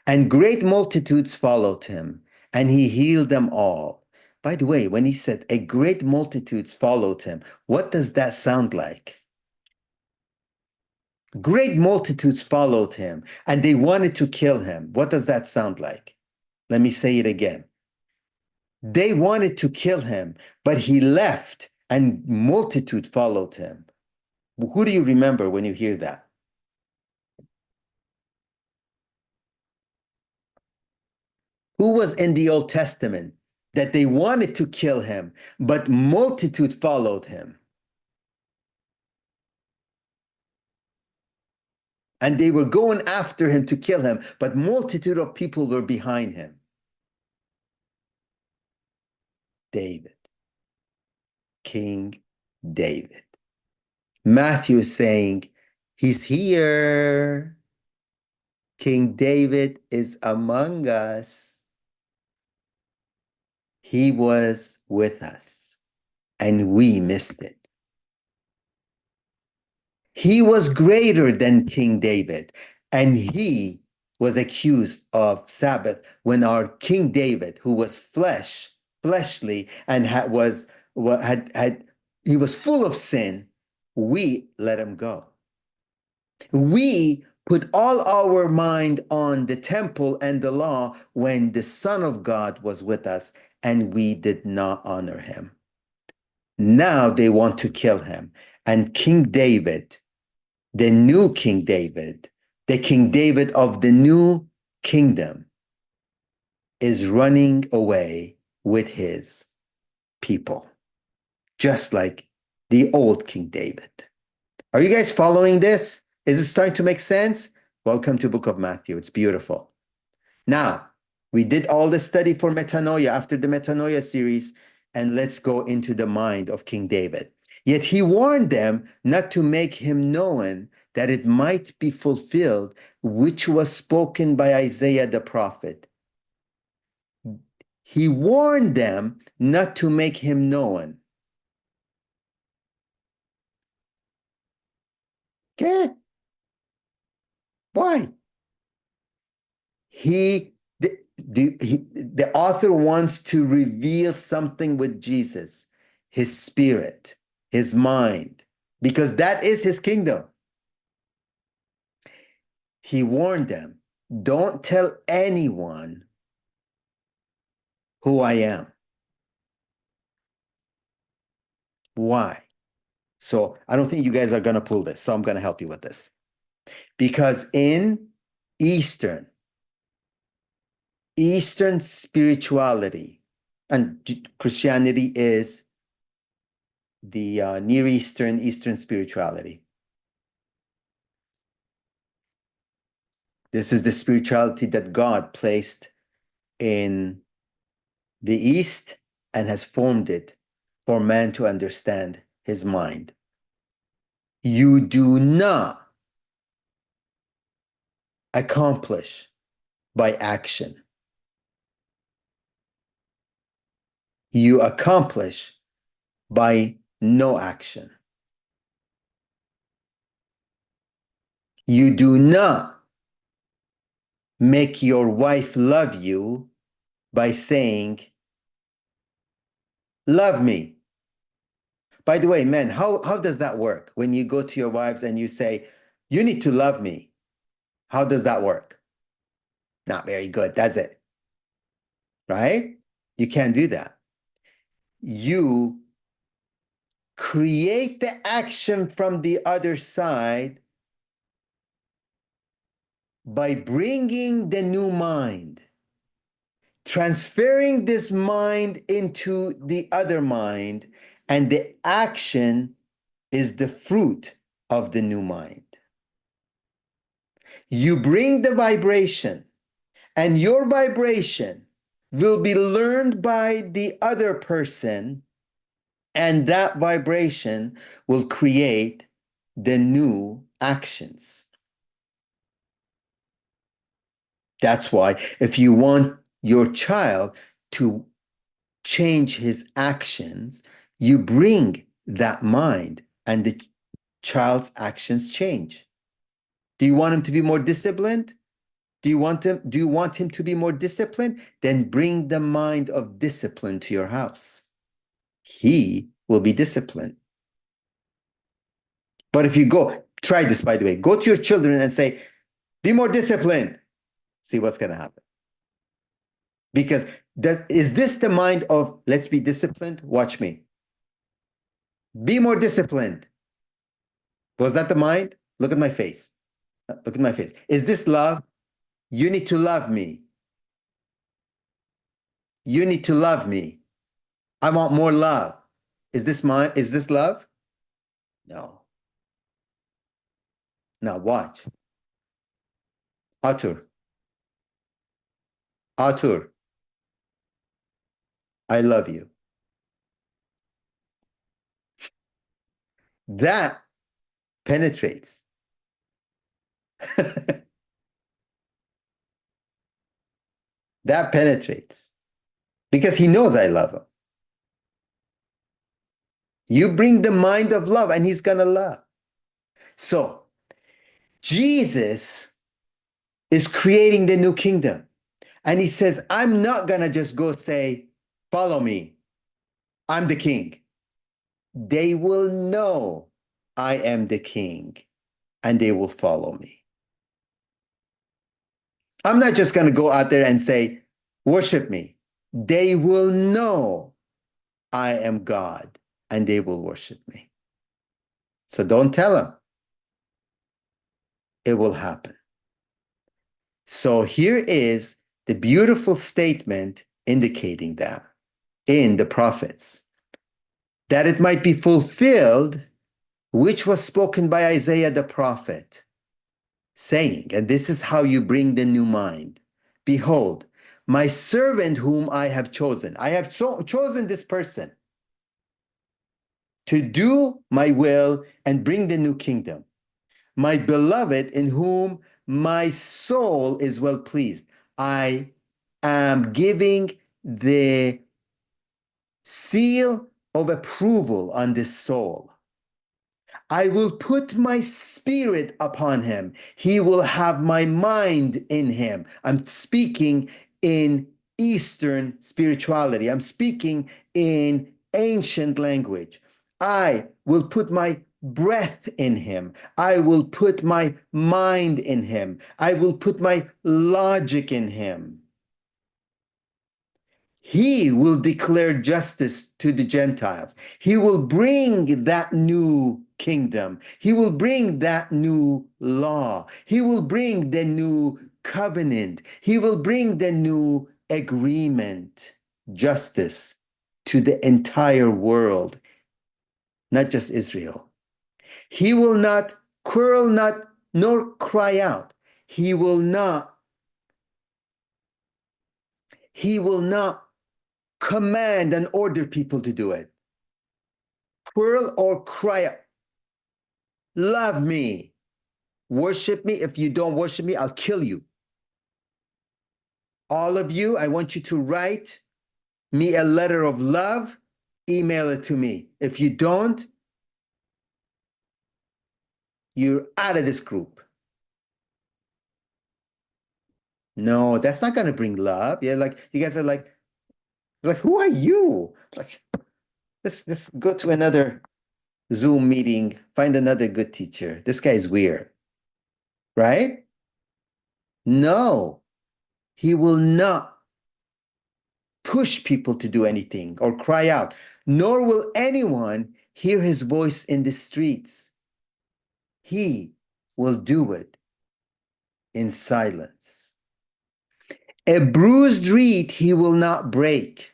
Speaker 1: And great multitudes followed him, and he healed them all. By the way, when he said a great multitudes followed him, what does that sound like? Great multitudes followed him, and they wanted to kill him. What does that sound like? Let me say it again. They wanted to kill him, but he left, and multitude followed him. Who do you remember when you hear that? Who was in the Old Testament that they wanted to kill him, but multitude followed him? And they were going after him to kill him, but multitude of people were behind him. David. King David. Matthew is saying, he's here. King David is among us. He was with us, and we missed it. He was greater than King David, and he was accused of Sabbath when our King David, who was fleshly, and he was full of sin, we let him go. We put all our mind on the temple and the law when the Son of God was with us and we did not honor him. Now they want to kill him. And King David, the new King David, the King David of the new kingdom, is running away with his people, just like the old King David. Are you guys following this? Is it starting to make sense? Welcome to Book of Matthew. It's beautiful. Now, we did all the study for metanoia after the metanoia series, and let's go into the mind of King David. Yet he warned them not to make him known, that it might be fulfilled, which was spoken by Isaiah the prophet. He warned them not to make him known. Okay? Why? The author wants to reveal something with Jesus, his spirit, his mind, because that is his kingdom. He warned them, don't tell anyone who I am. Why? So I don't think you guys are going to pull this, so I'm going to help you with this. Because in Eastern spirituality, and Christianity is the Near Eastern spirituality. This is the spirituality that God placed in the East and has formed it for man to understand his mind. You do not accomplish by action. You accomplish by no action. You do not make your wife love you by saying, love me. By the way, men, how does that work? When you go to your wives and you say, you need to love me. How does that work? Not very good, does it? Right? You can't do that. You create the action from the other side by bringing the new mind, transferring this mind into the other mind, and the action is the fruit of the new mind. You bring the vibration, and your vibration will be learned by the other person, and that vibration will create the new actions. That's why if you want your child to change his actions, you bring that mind and the child's actions change. Do you want him to be more disciplined? Do you want him to be more disciplined? Then bring the mind of discipline to your house. He will be disciplined. But if you try this, by the way, go to your children and say, be more disciplined. See what's going to happen. Because is this the mind of, let's be disciplined? Watch me. Be more disciplined. Was that the mind? Look at my face. Look at my face. Is this love? You need to love me. You need to love me. I want more love. Is this love? No. Now watch. Arthur, I love you. That penetrates. That penetrates. Because he knows I love him. You bring the mind of love and he's going to love. So, Jesus is creating the new kingdom. And he says, I'm not going to just go say, follow me. I'm the king. They will know I am the king and they will follow me. I'm not just going to go out there and say, worship me. They will know I am God and they will worship me. So don't tell them. It will happen. So here is the beautiful statement indicating that in the prophets, that it might be fulfilled, which was spoken by Isaiah the prophet, saying, and this is how you bring the new mind. Behold, my servant whom I have chosen. I have chosen this person to do my will and bring the new kingdom. My beloved in whom my soul is well pleased. I am giving the seal of approval on this soul. I will put my spirit upon him. He will have my mind in him. I'm speaking in Eastern spirituality. I'm speaking in ancient language. I will put my breath in him. I will put my mind in him. I will put my logic in him. He will declare justice to the Gentiles. He will bring that new kingdom. He will bring that new law. He will bring the new covenant. He will bring the new agreement, justice to the entire world, not just Israel. He will not quarrel, nor cry out. He will not command and order people to do it. Quarrel or cry out. Love me. Worship me. If you don't worship me, I'll kill you. All of you, I want you to write me a letter of love, email it to me. If you don't, you're out of this group. No, that's not going to bring love. Yeah, like you guys are like, who are you? Like, let's go to another Zoom meeting, find another good teacher. This guy is weird, right? No, he will not push people to do anything or cry out, nor will anyone hear his voice in the streets. He will do it in silence. A bruised reed he will not break.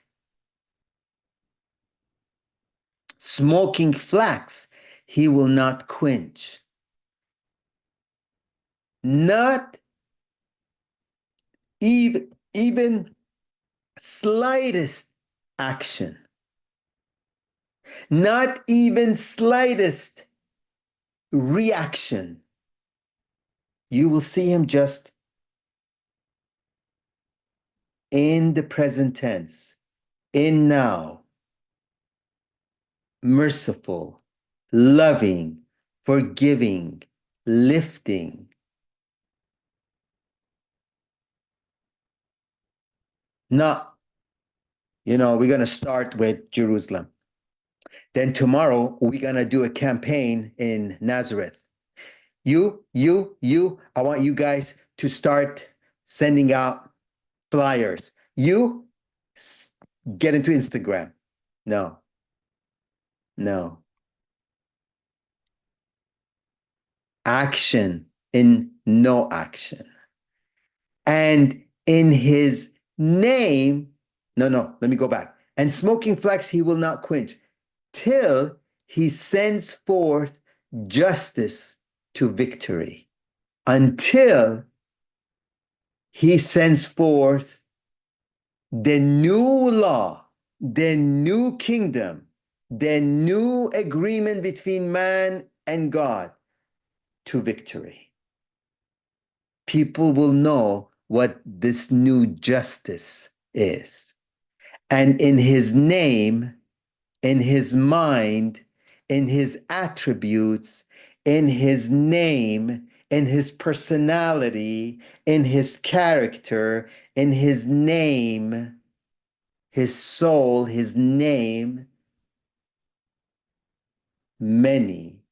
Speaker 1: Smoking flax he will not quench. Not even slightest action. Not even slightest reaction. You will see him just in the present tense, in now, merciful, loving, forgiving, lifting. Not, we're going to start with Jerusalem. Then tomorrow, we're going to do a campaign in Nazareth. You, I want you guys to start sending out flyers. You get into Instagram. No. Action in no action. And in his name, no, let me go back. And smoking flax he will not quench till he sends forth justice to victory. Until he sends forth the new law, the new kingdom, the new agreement between man and God to victory. People will know what this new justice is. And in his name, in his mind, in his attributes, in his name, in his personality, in his character, in his name, his soul, his name, many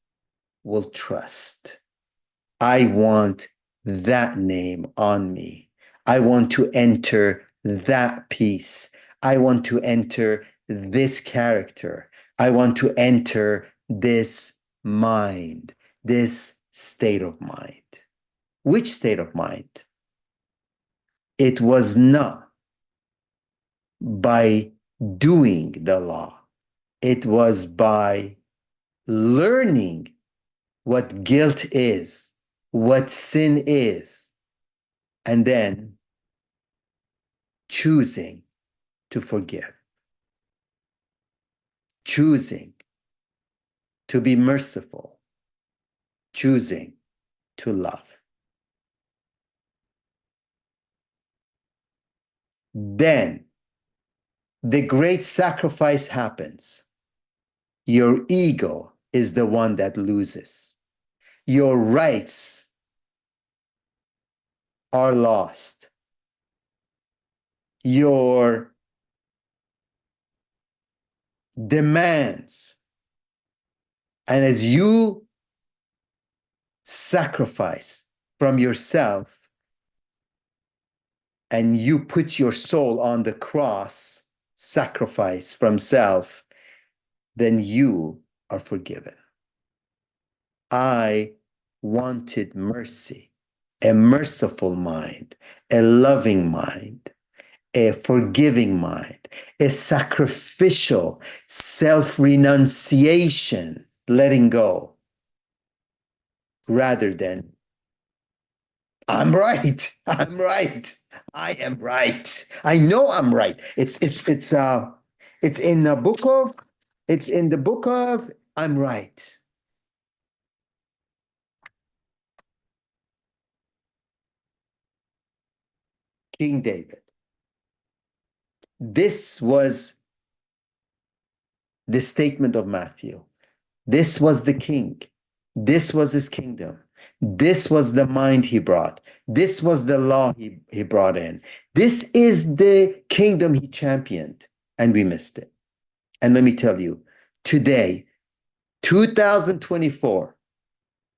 Speaker 1: will trust. I want that name on me. I want to enter that peace. I want to enter this character. I want to enter this mind, this state of mind. Which state of mind? It was not by doing the law. It was by learning what guilt is, what sin is, and then choosing to forgive, choosing to be merciful, choosing to love. Then the great sacrifice happens. Your ego is the one that loses. Your rights are lost. Your demands. And as you sacrifice from yourself and you put your soul on the cross, sacrifice from self, then you are forgiven. I wanted mercy, a merciful mind, a loving mind, a forgiving mind, a sacrificial self-renunciation, letting go, rather than I'm right, I'm right, I am right, I know I'm right. It's in the book of I'm right. King David. This was the statement of Matthew. This was the king. This was his kingdom. This was the mind he brought. This was the law he brought in. This is the kingdom he championed, and we missed it. And let me tell you, today, 2024,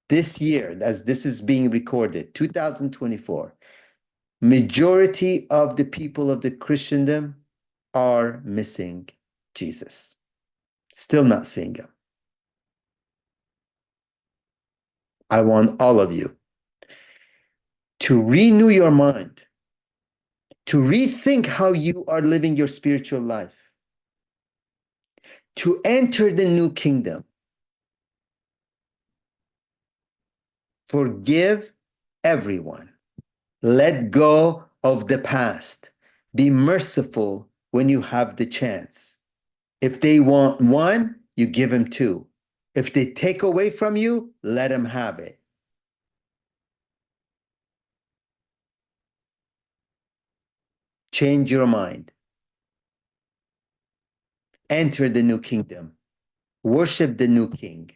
Speaker 1: this year, as this is being recorded, 2024, majority of the people of the Christendom are missing Jesus. Still not seeing him. I want all of you to renew your mind, to rethink how you are living your spiritual life, to enter the new kingdom. Forgive everyone. Let go of the past. Be merciful when you have the chance. If they want one, you give them two. If they take away from you, let them have it. Change your mind. Enter the new kingdom. Worship the new king.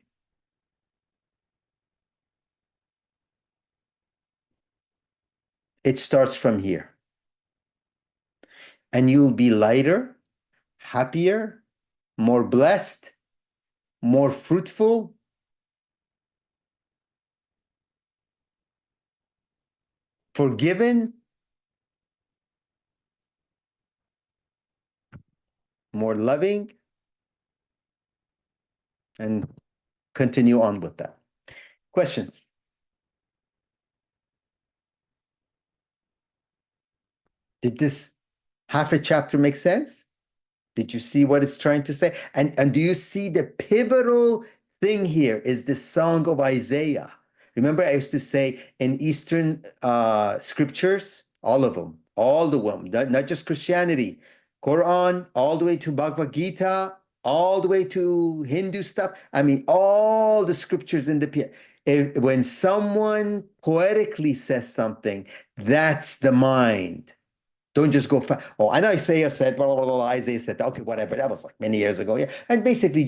Speaker 1: It starts from here. And you'll be lighter, happier, more blessed, more fruitful, forgiven, more loving, and continue on with that. Questions? Did this half a chapter make sense? Did you see what it's trying to say? And do you see the pivotal thing here is the Song of Isaiah? Remember, I used to say in Eastern scriptures, all of them, all the them, not just Christianity, Quran, all the way to Bhagavad Gita, all the way to Hindu stuff. I mean, all the scriptures in the when someone poetically says something, that's the mind. Don't just go, oh, I know Isaiah said, blah, blah, blah, blah, Isaiah said, okay, whatever. That was like many years ago. Yeah. And basically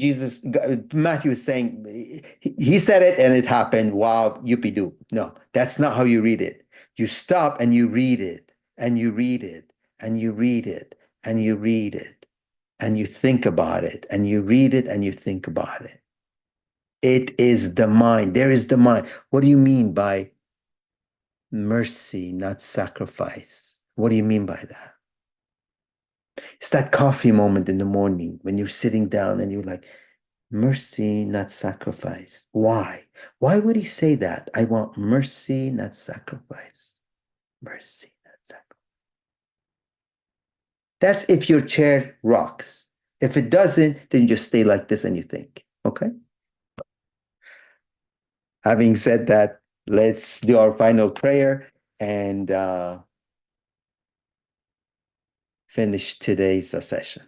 Speaker 1: Matthew is saying, he said it and it happened. Wow, yippee-doo. No, that's not how you read it. You stop and you read it and you read it and you read it and you read it and you think about it and you read it and you think about it. It is the mind. There is the mind. What do you mean by mercy, not sacrifice? What do you mean by that? It's that coffee moment in the morning when you're sitting down and you're like, mercy, not sacrifice. Why? Why would he say that? I want mercy, not sacrifice. Mercy, not sacrifice. That's if your chair rocks. If it doesn't, then you just stay like this and you think, okay? Having said that, let's do our final prayer and finish today's session.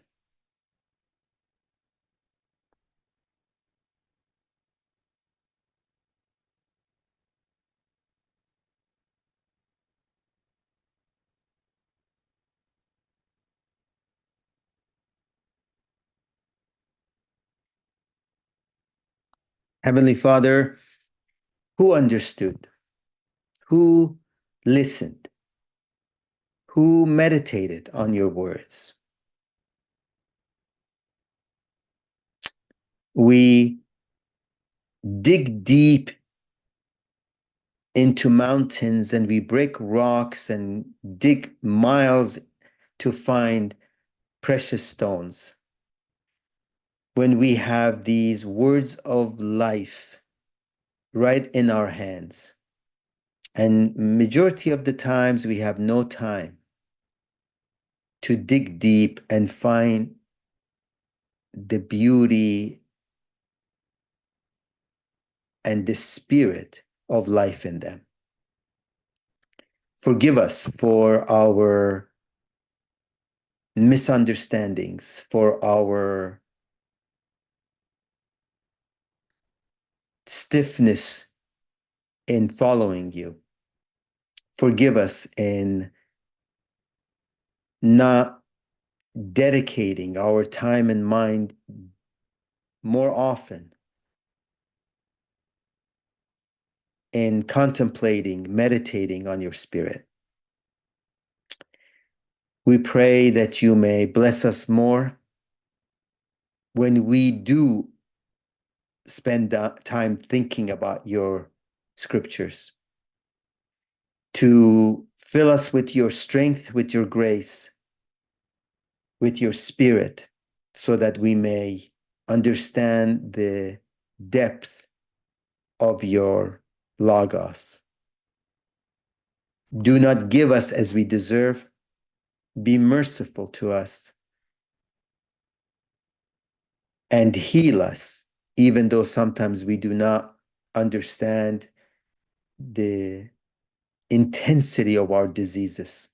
Speaker 1: Heavenly Father, who understood, who listened, who meditated on your words. We dig deep into mountains and we break rocks and dig miles to find precious stones. When we have these words of life right in our hands. And majority of the times we have no time to dig deep and find the beauty and the spirit of life in them. Forgive us for our misunderstandings, for our stiffness in following you. Forgive us in not dedicating our time and mind more often in contemplating, meditating on your spirit. We pray that you may bless us more when we do spend time thinking about your scriptures, to fill us with your strength, with your grace, with your spirit, so that we may understand the depth of your logos. Do not give us as we deserve. Be merciful to us and heal us, even though sometimes we do not understand the intensity of our diseases.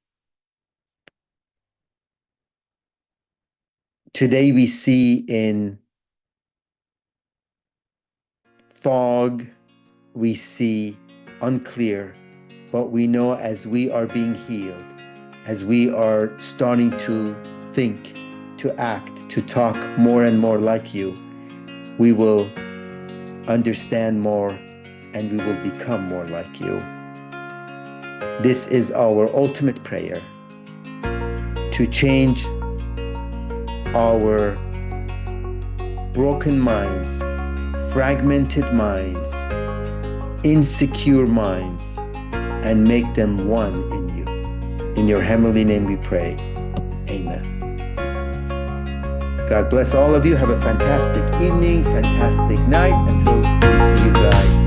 Speaker 1: Today we see in fog, we see unclear, but we know as we are being healed, as we are starting to think, to act, to talk more and more like you, we will understand more and we will become more like you. This is our ultimate prayer, to change our broken minds, fragmented minds, insecure minds, and make them one in you. In your heavenly name we pray. Amen. God bless all of you. Have a fantastic evening, fantastic night. Until we see you guys